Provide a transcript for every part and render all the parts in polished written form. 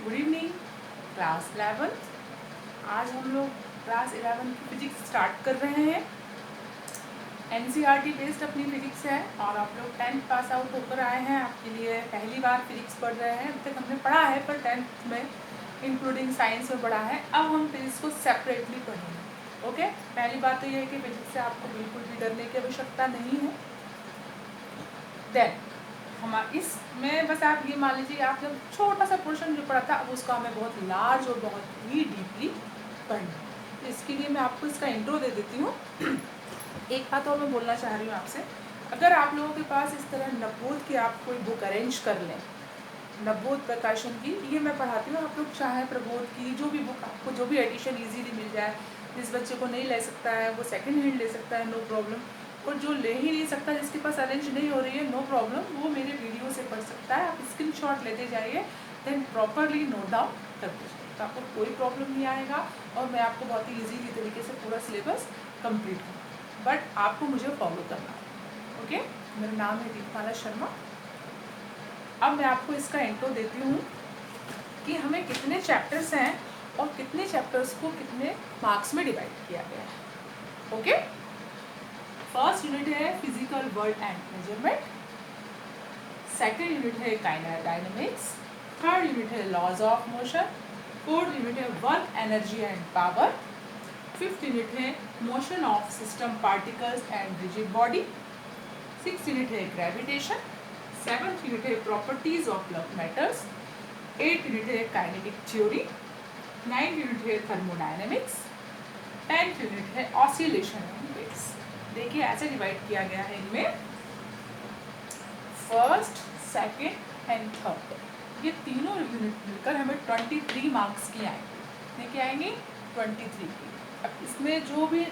Good evening class 11। आज हम लोग क्लास 11 की फिजिक्स स्टार्ट कर रहे हैं। एनसीईआरटी बेस्ड अपनी फिजिक्स है और आप लोग 10th पास आउट होकर आए हैं। आपके लिए पहली बार फिजिक्स पढ़ रहे हैं। अभी तक हमने पढ़ा है पर 10th में इंक्लूडिंग साइंस में पढ़ा है। अब हम फिजिक्स को सेपरेटली पढ़ेंगे। ओके, पहली बात तो ये है कि फिजिक्स से आपको बिल्कुल भी डरने की आवश्यकता नहीं है। देन इसमें बस आप ये मान लीजिए आपने छोटा सा पोर्शन जो पढ़ा था, अब उसका हमें बहुत लार्ज और बहुत ही डीपली पढ़ना है। तो इसके लिए मैं आपको इसका इंट्रो दे देती हूँ। एक बात और मैं बोलना चाह रही हूँ आपसे, अगर आप लोगों के पास इस तरह नवोद की आप कोई बुक अरेंज कर लें, नवोद प्रकाशन की, ये मैं पढ़ाती हूँ। आप लोग चाहे प्रबोध की जो भी बुक आपको जो भी एडिशन इजीली मिल जाए, जिस बच्चे को नहीं ले सकता है वो सेकंड हैंड ले सकता है, नो प्रॉब्लम। और जो ले ही नहीं सकता, जिसके पास अरेंज नहीं हो रही है, नो प्रॉब्लम, वो मेरे वीडियो से पढ़ सकता है। आप स्क्रीनशॉट लेते जाइए, देन प्रॉपरली नोट डाउन कर दीजिए, तो आपको कोई प्रॉब्लम नहीं आएगा और मैं आपको बहुत ही ईजीली तरीके से पूरा सिलेबस कंप्लीट करूँ। बट आपको मुझे फॉलो करना है। ओके, मेरा नाम है दीपमाला शर्मा। अब मैं आपको इसका इंट्रो देती हूँ कि हमें कितने चैप्टर्स हैं और कितने चैप्टर्स को कितने मार्क्स में डिवाइड किया गया है। ओके, फर्स्ट यूनिट है physical world and measurement, second unit है काइनेडायनेमिक्स, थर्ड यूनिट है laws of motion, fourth unit है work energy and power, fifth unit है motion of system particles and rigid body, six unit है gravitation, seventh unit है properties of love matters, eight unit है kinetic theory, ninth unit है thermodynamics, 10th unit है oscillation and waves. देखिए ऐसे divide किया गया है इनमें, फर्स्ट, सेकेंड एंड थर्ड, ये तीनों यूनिट मिलकर हमें 23 मार्क्स की आएंगी। क्या आएंगी? 23 की। अब इसमें जो भी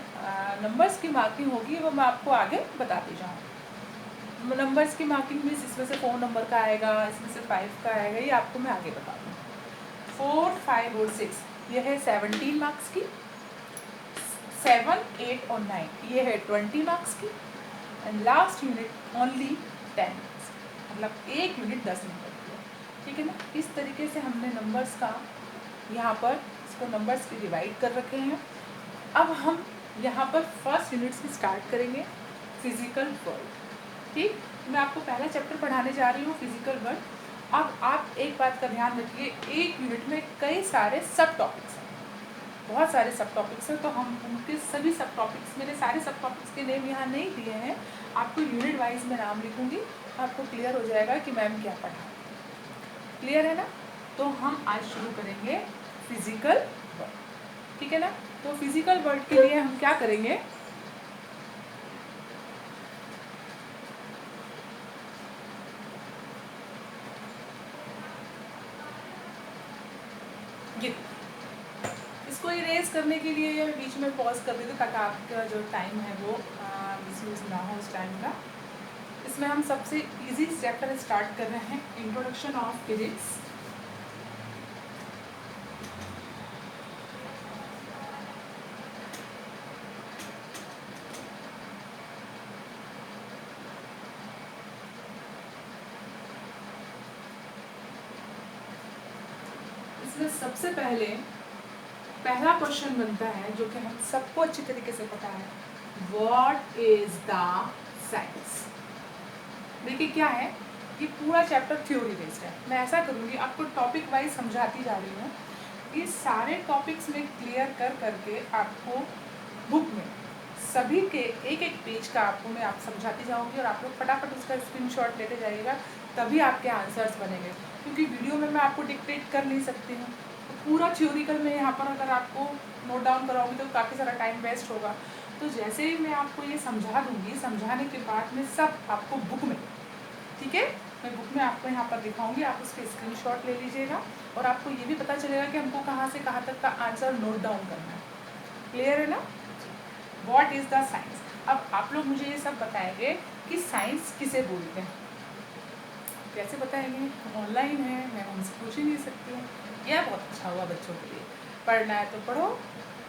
नंबर्स की मार्किंग होगी वो मैं आपको आगे बताती जाऊँ। नंबर्स की मार्किंग मीन्स इसमें से 4 नंबर का आएगा, इसमें से 5 का आएगा, ये आपको मैं आगे बता दूँ। 4, 5 और 6 ये है 17 मार्क्स की, 7, 8 और 9 ये है 20 मार्क्स की, and last unit only 10 marks, मतलब एक यूनिट 10 नंबर की है। ठीक है ना? इस तरीके से हमने नंबर्स का यहाँ पर इसको नंबर्स की डिवाइड कर रखे हैं। अब हम यहाँ पर फर्स्ट यूनिट से स्टार्ट करेंगे, फिजिकल वर्ल्ड। ठीक, मैं आपको पहला चैप्टर पढ़ाने जा रही हूँ, फिजिकल वर्ल्ड। अब आप एक बात का ध्यान रखिए, एक यूनिट में कई सारे सब टॉपिक्स हैं, बहुत सारे सब टॉपिक्स हैं, तो हम उनके सभी सब टॉपिक्स, मेरे सारे सब टॉपिक्स के नेम यहाँ नहीं दिए हैं, आपको यूनिट वाइज में नाम लिखूँगी, आपको क्लियर हो जाएगा कि मैम क्या पढ़ा। क्लियर है ना? तो हम आज शुरू करेंगे फिजिकल वर्ल्ड। ठीक है ना? तो फिजिकल वर्ल्ड के लिए हम क्या करेंगे, ये इसको इरेज करने के लिए बीच में पॉज कर देते ताकि आपका जो टाइम है वो मिसयूज ना हो उस टाइम का। इसमें हम सबसे इजी चैप्टर स्टार्ट कर रहे हैं, इंट्रोडक्शन ऑफ फिजिक्स। इसमें सबसे पहला क्वेश्चन बनता है जो कि हम सबको अच्छी तरीके से पता है, व्हाट इज द साइंस। देखिए क्या है, ये पूरा चैप्टर थ्योरी बेस्ड है। मैं ऐसा करूँगी, आपको टॉपिक वाइज समझाती जा रही हूँ। ये सारे टॉपिक्स में क्लियर कर करके आपको बुक में सभी के एक एक पेज का आपको मैं आप समझाती जाऊँगी और आप लोग फटाफट उसका स्क्रीनशॉट लेते जाइएगा, तभी आपके आंसर्स बनेंगे। क्योंकि वीडियो में मैं आपको डिक्टेट कर नहीं सकती हूँ, तो पूरा थ्योरिकल में यहाँ पर अगर आपको नोट डाउन कराऊँगी तो काफ़ी सारा टाइम वेस्ट होगा। तो जैसे ही मैं आपको ये समझा दूँगी, समझाने के बाद में सब आपको बुक में, ठीक है, मैं बुक में आपको यहाँ पर दिखाऊंगी, आप उसके स्क्रीनशॉट ले लीजिएगा और आपको ये भी पता चलेगा कि हमको कहाँ से कहाँ तक का आंसर नोट डाउन करना है। क्लियर है ना? What is the science. अब आप लोग मुझे ये सब बताएंगे कि साइंस किसे बोलते हैं। कैसे बताएंगे? ऑनलाइन है, मैं उनसे पूछ ही नहीं सकती हूँ। यह बहुत अच्छा हुआ बच्चों के लिए, पढ़ना है तो पढ़ो,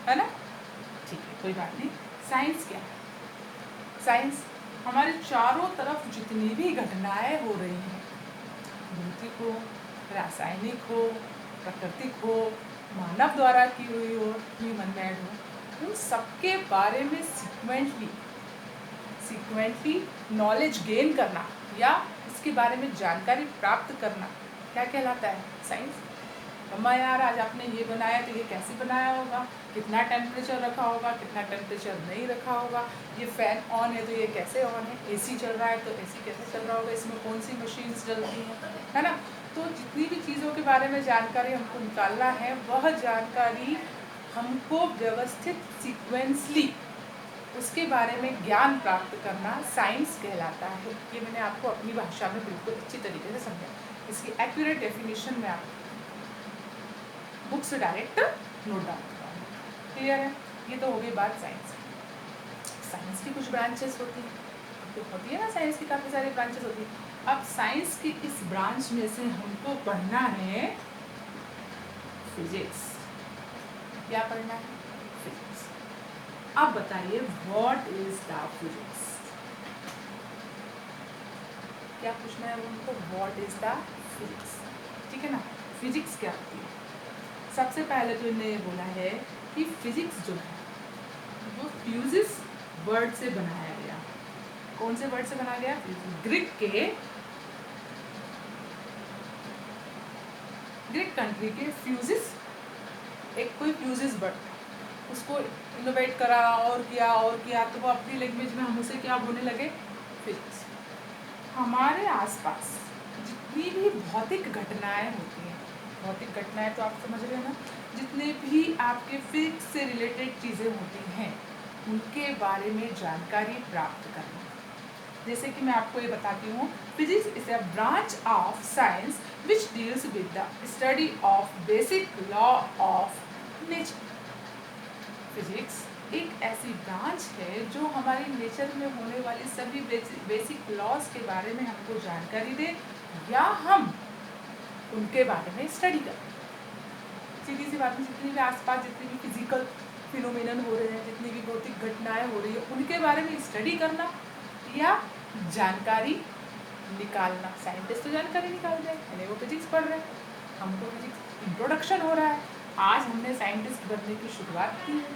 है ना? ठीक है, कोई बात नहीं। साइंस क्या है? साइंस हमारे चारों तरफ जितनी भी घटनाएं हो रही हैं, भौतिक हो, रासायनिक हो, प्राकृतिक हो, मानव द्वारा की हुई हो, ह्यूमन मेड हो, उन सबके बारे में सीक्वेंटली नॉलेज गेन करना या इसके बारे में जानकारी प्राप्त करना क्या कहलाता है? साइंस। मम्मा यार आज आपने ये बनाया तो ये कैसे बनाया होगा, कितना टेम्परेचर रखा होगा, कितना टेम्परेचर नहीं रखा होगा, ये फ़ैन ऑन है तो ये कैसे ऑन है, एसी चल रहा है तो एसी कैसे चल रहा होगा, इसमें कौन सी मशीन्स चलती हैं, है ना। तो जितनी भी चीज़ों के बारे में जानकारी हमको निकालना है, वह जानकारी हमको व्यवस्थित सीक्वेंसली उसके बारे में ज्ञान प्राप्त करना साइंस कहलाता है। ये मैंने आपको अपनी भाषा में बिल्कुल अच्छी तरीके से समझा। इसकी एक्यूरेट डेफिनेशन में आप बुक से डायरेक्ट नोट डाउन करवाऊँ। क्लियर है? ये तो हो गई बात साइंस। साइंस की कुछ ब्रांचेस होती हैं, तो होती है ना, साइंस की काफ़ी सारी ब्रांचेस होती हैं। अब साइंस की इस ब्रांच में से हमको पढ़ना है फिजिक्स। क्या पढ़ना है? फिजिक्स। अब बताइए व्हाट इज द फिजिक्स? क्या पूछना है उनको? What is the physics? ठीक है ना। फिजिक्स क्या होती है? सबसे पहले तो इन्होंने बोला है कि फिजिक्स जो है वो फ्यूजिस वर्ड से बनाया गया। कौन से वर्ड से बनाया गया? ग्रीक कंट्री के फ्यूजिस, एक कोई फ्यूजिस वर्ड, उसको इनोवेट करा और किया तो वो अपनी लैंग्वेज में हम उसे क्या बोलने लगे? फिजिक्स। हमारे आसपास जितनी भी भौतिक घटनाएं होती हैं, भौतिक घटनाएं तो आप समझ रहे हैं ना, जितने भी आपके फिजिक्स से रिलेटेड चीज़ें होती हैं उनके बारे में जानकारी प्राप्त करना। जैसे कि मैं आपको ये बताती हूँ, physics is a branch of science which deals with the study of basic law of nature. Physics एक ऐसी ब्रांच है जो हमारी नेचर में होने वाली सभी बेसिक लॉज के बारे में हमको जानकारी दे या हम उनके बारे में स्टडी करें। सीधी सी बात है, जितनी भी आसपास जितनी भी फिजिकल फिनोमिनन हो रहे हैं, जितनी भी भौतिक घटनाएं हो रही है, उनके बारे में स्टडी करना या जानकारी निकालना। साइंटिस्ट तो जानकारी निकाल रहे हैं, यानी वो फिजिक्स पढ़ रहे हैं, हमको फिजिक्स इंट्रोडक्शन हो रहा है। आज हमने साइंटिस्ट बनने की शुरुआत की है,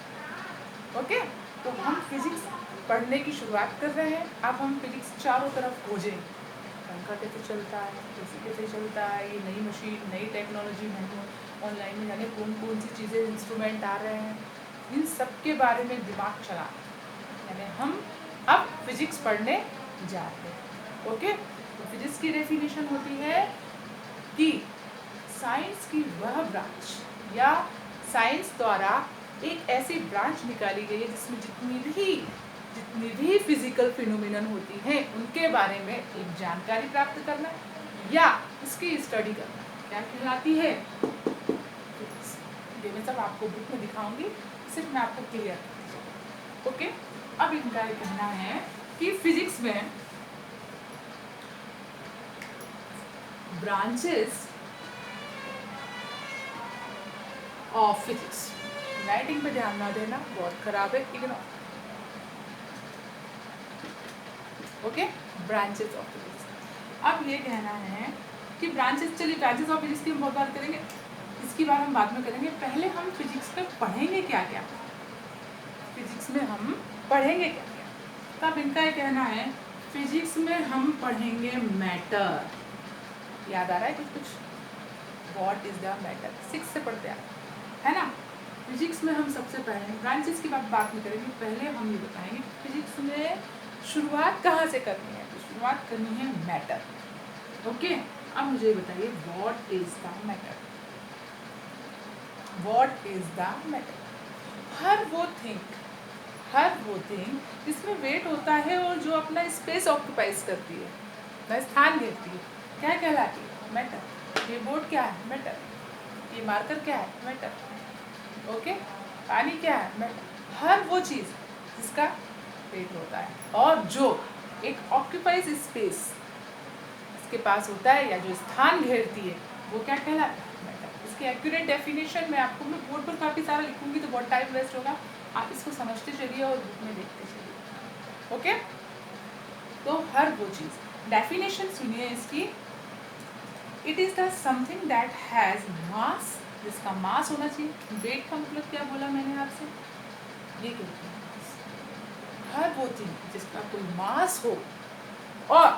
ओके। तो हम फिजिक्स पढ़ने की शुरुआत कर रहे हैं। अब हम फिजिक्स चारों तरफ खोजें, पंखा कैसे चलता है, एसी कैसे चलता है, ये नई मशीन, नई टेक्नोलॉजी में ऑनलाइन में जाने कौन कौन सी चीज़ें, इंस्ट्रूमेंट आ रहे हैं, इन सब के बारे में दिमाग चला, यानी हम अब फिजिक्स पढ़ने जा रहे हैं, ओके। तो फिजिक्स की डेफिनेशन होती है कि साइंस की वह ब्रांच या साइंस द्वारा एक ऐसी ब्रांच निकाली गई है जिसमें जितनी भी फिजिकल फिनोमिनन होती हैं उनके बारे में एक जानकारी प्राप्त करना या उसकी स्टडी करना क्या कहलाती है? ये मैं सब आपको बुक में दिखाऊंगी, सिर्फ मैं आपको क्लियर करती हूँ, ओके। अब इनका ये कहना है कि फिजिक्स में ब्रांचेस ऑफ फिजिक्स, राइटिंग पे ध्यान ना देना, बहुत खराब है, ignore, okay. Branches of physics. अब ये कहना है कि ब्रांचेस, चलिए ब्रांचेस ऑफ फिजिक्स की हम बहुत बात करेंगे, इसकी बात हम बाद में करेंगे। पहले हम फिजिक्स में पढ़ेंगे क्या क्या, फिजिक्स में हम पढ़ेंगे क्या क्या। तब इनका ये कहना है फिजिक्स में हम पढ़ेंगे मैटर। याद आ रहा है कुछ? व्हाट इज द मैटर, 6 से पढ़ते हैं, है ना। फिजिक्स में हम सबसे पहले ब्रांचेस की बात नहीं करेंगे, पहले हम ये बताएंगे फिजिक्स में शुरुआत कहाँ से करनी है। तो शुरुआत करनी है मैटर, ओके। अब मुझे बताइए what is the matter. What is the matter? हर वो थिंग जिसमें वेट होता है और जो अपना स्पेस ऑक्यूपाइज करती है, स्थान घेरती है, क्या कहलाती है? मैटर। ये बोर्ड क्या है? मैटर। ये मार्कर क्या है? Matter, okay. पानी क्या है? मैटर। हर वो चीज़ जिसका वेट होता है और जो एक ऑक्यूपाइज स्पेस इसके पास होता है या जो स्थान घेरती है, वो क्या कहलाता है? मैटर। इसकी एक्यूरेट डेफिनेशन मैं आपको, मैं बोर्ड पर काफ़ी सारा लिखूंगी तो बहुत टाइम वेस्ट होगा, आप इसको समझते चलिए और बुक में देखते चलिए, ओके। तो हर वो चीज़, डेफिनेशन सुनिए इसकी। It is the something that has मास, जिसका मास होना चाहिए। वेट का मतलब क्या बोला मैंने आपसे, ये कहते हैं हर वो चीज़ जिसका कोई मास हो और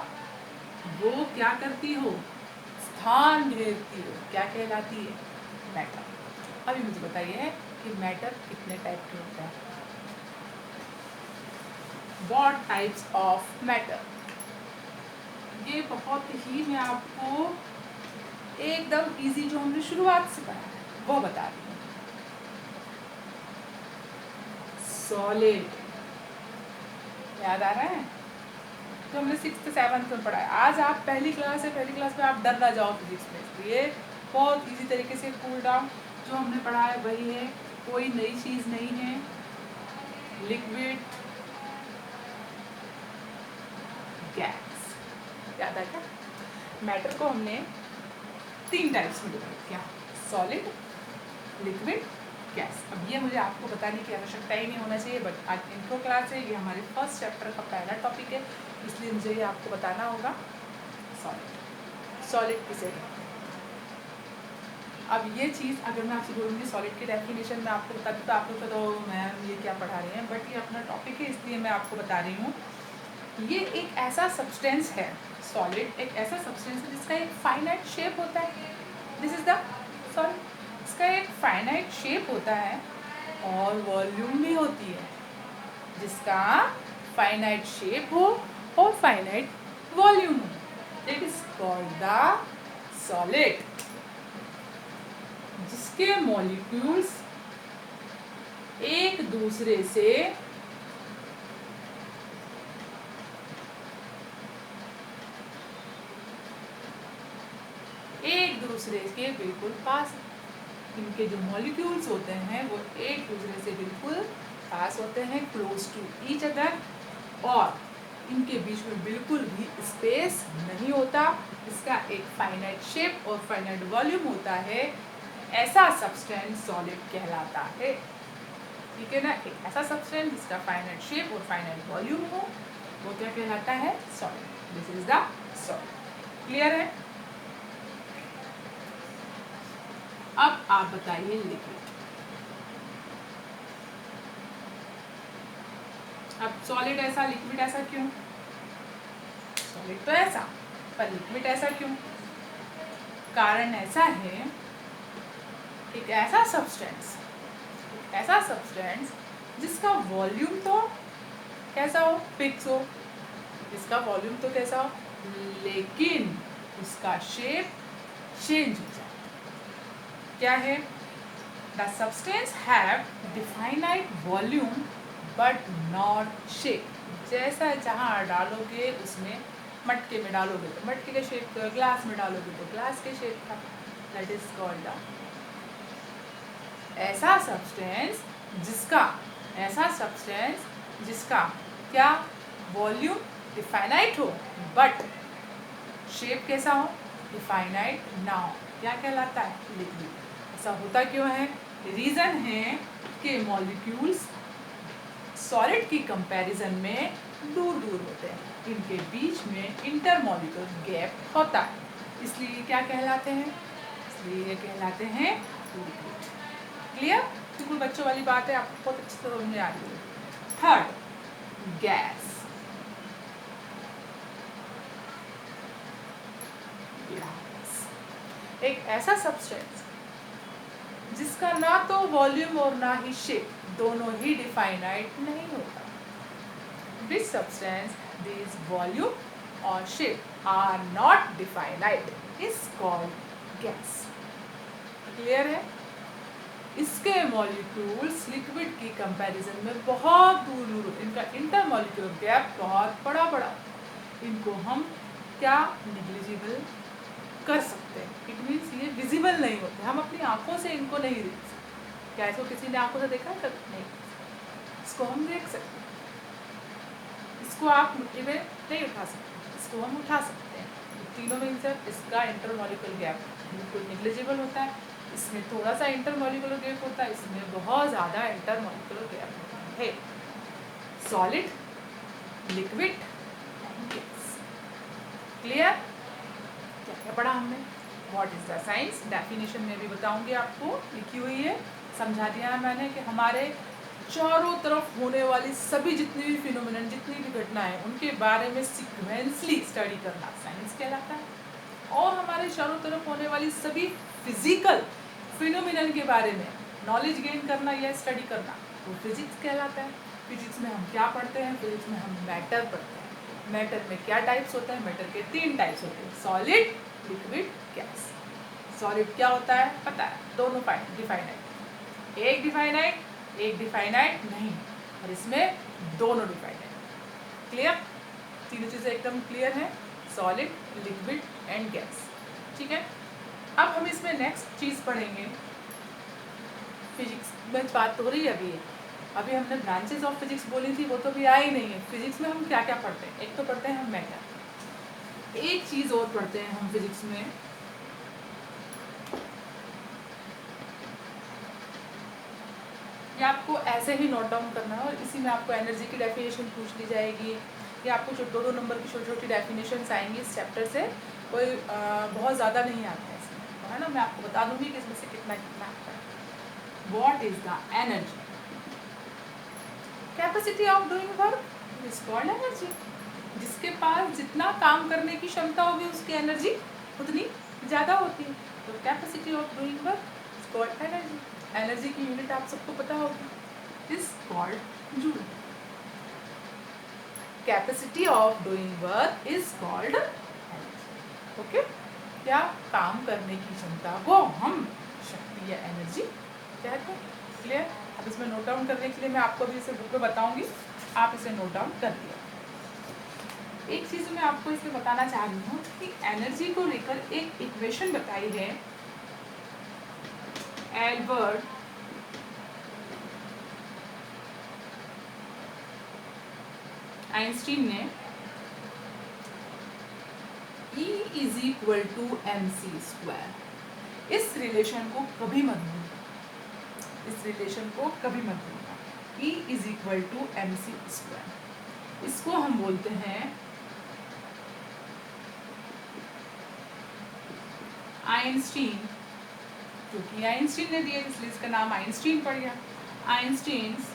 वो क्या करती हो, स्थान घेरती हो, क्या कहलाती है, मैटर। अभी मुझे बताइए कि मैटर कितने टाइप के होते हैं। व्हाट टाइप्स ऑफ मैटर, ये बहुत ही मैं आपको एकदम इजी जो हमने शुरुआत से पढ़ा है वो बता रही हूँ। सॉलिड, याद आ रहा है जो हमने 6th 7th में पढ़ा है। आज आप पहली क्लास है, पहली क्लास में आप डर ना जाओ फिजिक्स में, इसलिए बहुत इजी तरीके से कूल डाउन जो हमने पढ़ा है वही है, कोई नई चीज़ नहीं है। लिक्विड, गैस, याद आया क्या? मैटर को हमने 3 टाइप्स में डिवाइड किया, सॉलिड, लिक्विड, गैस। अब ये मुझे आपको बताने की आवश्यकता ही नहीं होना चाहिए, बट आज इंट्रो क्लास है, ये हमारे फर्स्ट चैप्टर का पहला टॉपिक है, इसलिए मुझे ये आपको बताना होगा। सॉलिड किसे कहते हैं? अब ये चीज़ अगर मैं आपसे बोलूँगी सॉलिड की डेफिनेशन में आपको बता दूँ तो आप लोग तो मैम ये क्या पढ़ा रहे हैं, बट ये अपना टॉपिक है इसलिए मैं आपको बता रही हूँ। ये एक ऐसा सब्सटेंस है, सॉलिड एक ऐसा सब्सटेंस है जिसका एक फाइनाइट शेप होता है। दिस इज द सॉलिड, इसका एक फाइनाइट शेप होता है और वॉल्यूम भी होती है, जिसका फाइनाइट शेप हो और फाइनाइट वॉल्यूम हो। It is called the solid, जिसके मॉलिक्यूल्स एक दूसरे से के बिल्कुल पास, इनके जो मॉलिक्यूल्स होते हैं वो एक दूसरे से बिल्कुल पास होते हैं, क्लोज टू ईच अदर, और इनके बीच में बिल्कुल भी स्पेस नहीं होता। इसका एक फाइनाइट शेप और फाइनाइट वॉल्यूम होता है। ऐसा सब्सटेंस सॉलिड कहलाता है, ठीक है ना। एक ऐसा सब्सटेंस जिसका फाइनाइट शेप और फाइनाइट वॉल्यूम हो वो क्या कहलाता है, solid. This is the solid. Clear है? अब आप बताइए लिक्विड। अब सॉलिड ऐसा, लिक्विड ऐसा क्यों? सॉलिड तो ऐसा, पर लिक्विड ऐसा क्यों? कारण ऐसा है, एक ऐसा सब्सटेंस जिसका वॉल्यूम तो कैसा हो, फिक्स हो, इसका वॉल्यूम तो कैसा हो, लेकिन उसका शेप चेंज हो जाए। क्या है? The substance have definite volume but not shape. जैसा जहाँ डालोगे उसमें, मटके में डालोगे तो मटके के शेप का, ग्लास में डालोगे तो ग्लास के शेप का, दैट इज कॉल्ड द ऐसा सब्सटेंस जिसका क्या वॉल्यूम डिफाइनाइट हो बट शेप कैसा हो, डिफाइनाइट ना हो, क्या कहलाता है, लिक्विड। ऐसा होता क्यों है? रीजन है कि मॉलिक्यूल्स सॉलिड की कंपैरिजन में दूर दूर होते हैं, इनके बीच में इंटरमॉलिक्यूलर गैप होता है, इसलिए क्या कहलाते हैं, इसलिए ये कहलाते हैं लिक्विड। क्लियर? बिल्कुल बच्चों वाली बात है, आपको बहुत अच्छी तरह समझ आ रही है। Third, gas. एक ऐसा सब्सटेंस जिसका ना तो वॉल्यूम और ना ही शेप, दोनों ही डिफाइनाइट नहीं होता। This substance, this volume or shape are not definite is called gas. Clear है? इसके मॉलिक्यूल्स लिक्विड की कंपैरिजन में बहुत दूर दूर, इनका इंटरमॉलिक्यूलर गैप बहुत बड़ा बड़ा, इनको हम क्या निग्लिजिबल कर सकते हैं। इट मीन्स ये विजिबल नहीं होते, हम अपनी आंखों से इनको नहीं देख सकते। क्या इसको किसी ने आंखों से देखा है? नहीं। इसको हम देख सकते हैं, इसको आप मुट्ठी में नहीं उठा सकते, इसको हम उठा सकते हैं। तीनों में से इसका इंटरमॉलिक्यूलर गैप बिल्कुल निग्लिजिबल होता है, इसमें थोड़ा सा इंटरमॉलिक्यूलर गैप होता है, इसमें बहुत ज़्यादा इंटरमॉलिक्यूलर गैप होता है। Solid, liquid, gas. क्लियर? क्या क्या पढ़ा हमने? What is the science, definition में भी बताऊंगी आपको, लिखी हुई है, समझा दिया है मैंने कि हमारे चारों तरफ होने वाली सभी जितनी भी फिनोमिनन, जितनी भी घटनाएं, उनके बारे में सीक्वेंसली स्टडी करना साइंस कहलाता है। और हमारे चारों तरफ होने वाली सभी फिजिकल फिनोमिनन के बारे में नॉलेज गेन करना या स्टडी करना वो फिजिक्स कहलाता है। फिजिक्स में हम क्या पढ़ते हैं? फिजिक्स में हम मैटर पढ़ते हैं। मैटर में क्या टाइप्स होते हैं? मैटर के 3 टाइप्स होते हैं, सॉलिड, लिक्विड, गैस। सॉलिड क्या होता है पता है, दोनों डिफाइनाइट, एक डिफाइनाइट एक डिफाइनाइट नहीं, और इसमें दोनों डिफाइनाइट। क्लियर? तीनों चीज़ें एकदम क्लियर हैं, सॉलिड, लिक्विड एंड गैस। ठीक है, अब हम इसमें नेक्स्ट चीज़ पढ़ेंगे। फिजिक्स में बात हो रही है अभी हमने ब्रांचेस ऑफ फिजिक्स बोली थी, वो तो भी आई नहीं है। फिजिक्स में हम क्या क्या पढ़ते हैं? एक तो पढ़ते हैं हम मैटर, एक चीज़ और पढ़ते हैं हम फिजिक्स में, ये आपको ऐसे ही नोट डाउन करना है और इसी में आपको एनर्जी की डेफिनेशन पूछ ली जाएगी, या आपको जो 2-2 नंबर की छोटी छोटी डेफिनेशंस आएंगी इस चैप्टर से, कोई बहुत ज़्यादा नहीं आता है इसमें, तो है ना। मैं आपको बता दूंगी कि इसमें से कितना कितना आता है। What is the energy? Capacity of doing work is called energy. जिसके पास जितना काम करने की क्षमता होगी उसकी एनर्जी उतनी ज़्यादा होती है, तो capacity of doing work is called energy. Energy की यूनिट आप सबको पता होगी, is called joule. Capacity of doing work is called energy. Okay, क्या काम करने की क्षमता को हम शक्ति या एनर्जी कहते हैं। क्लियर? अब इसमें नोट डाउन करने के लिए मैं आपको भी इसे बुक में बताऊंगी, आप इसे नोट डाउन कर दिया। एक चीज़ मैं आपको इसमें बताना चाह रही हूँ कि एनर्जी को लेकर एक इक्वेशन बताई है एल्बर्ट आइंस्टीन ने, E is equal to mc²। इस रिलेशन को कभी मत भूलना, इस रिलेशन को कभी मत भूलना। E is equal to mc², इसको हम बोलते हैं आइंस्टीन, क्योंकि आइंस्टीन ने दिया इसलिए इसका नाम आइंस्टीन पड़ गया। Einstein's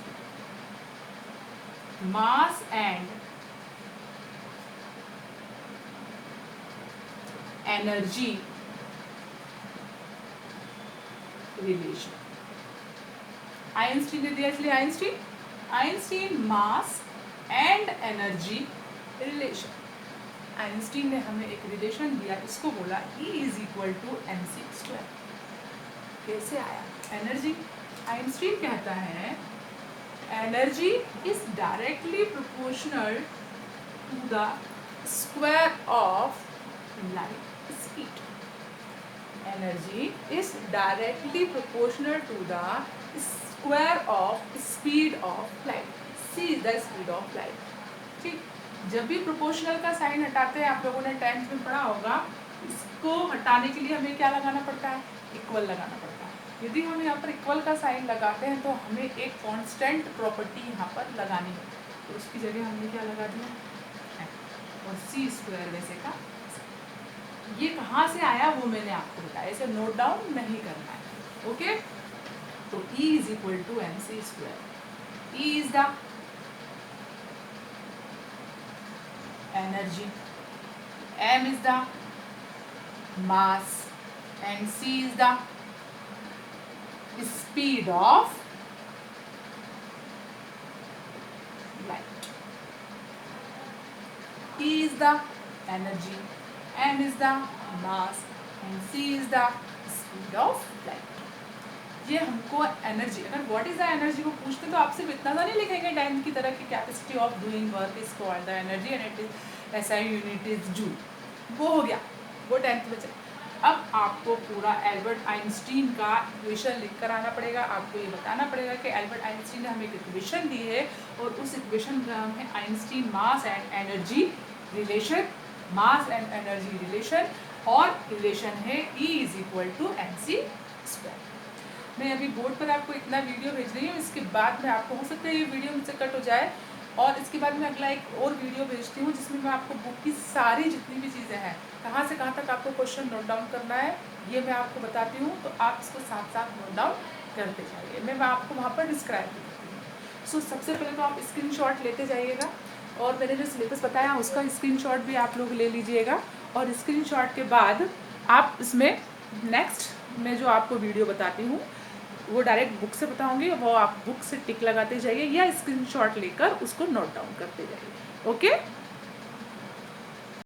mass and energy relation. Einstein ने दिया इसलिए Einstein mass and energy relation. Einstein ने हमें एक रिलेशन दिया, इसको बोला E is equal to mc²। कैसे आया एनर्जी? आइंस्टीन कहता है energy is directly proportional to the square of light speed. Energy is directly proportional to the square of speed of light. c is the speed of light. ठीक, जब भी proportional का sign हटाते हैं, आप लोगों ने 10th में पढ़ा होगा, इसको हटाने के लिए हमें क्या लगाना पड़ता है? इक्वल लगाना पड़ता है। यदि हम यहाँ पर इक्वल का साइन लगाते हैं तो हमें एक कांस्टेंट प्रॉपर्टी यहाँ पर लगानी है, तो उसकी जगह हमने क्या लगा दिया? और c² वैसे का। ये कहाँ से आया वो मैंने आपको बताया, इसे नोट डाउन नहीं करना है। ओके, तो E is equal to mc²। E is the energy, m is the mass and c is the speed of light. E is the energy, m is the mass and c is the speed of light. ये हमको energy, अगर what is the energy को पूछते तो आपसे इतना सा नहीं लिखेंगे 10th की तरह की capacity of doing work is called the energy and it is ऐसा यूनिट इज जूल। वो हो गया, वो 10th में चले। अब आपको पूरा एल्बर्ट आइंस्टीन का इक्वेशन लिख कर आना पड़ेगा। आपको ये बताना पड़ेगा कि एल्बर्ट आइंस्टीन ने हमें एक इक्वेशन दी है और उस इक्वेशन का नाम है Einstein mass and energy relation. Mass and energy relation और रिलेशन है E is equal to mc²। मैं अभी बोर्ड पर आपको इतना वीडियो भेज रही हूँ, इसके बाद में आपको हो सकता है ये वीडियो मुझसे कट हो जाए, और इसके बाद मैं अगला एक और वीडियो भेजती हूँ जिसमें मैं आपको बुक की सारी जितनी भी चीज़ें हैं, कहाँ से कहाँ तक आपको क्वेश्चन नोट डाउन करना है, ये मैं आपको बताती हूँ। तो आप इसको साथ साथ नोट डाउन करते जाइए, मैं आपको वहाँ पर डिस्क्राइब भी करती हूँ। सो सबसे पहले तो आप स्क्रीनशॉट लेते जाइएगा और मैंने जो सिलेबस बताया उसका स्क्रीनशॉट भी आप लोग ले लीजिएगा। और स्क्रीनशॉट के बाद आप इसमें नेक्स्ट मैं जो आपको वीडियो बताती हूँ वो डायरेक्ट बुक से बताऊंगी, वो आप बुक से टिक लगाते जाइए या स्क्रीनशॉट लेकर उसको नोट डाउन करते जाइए। ओके।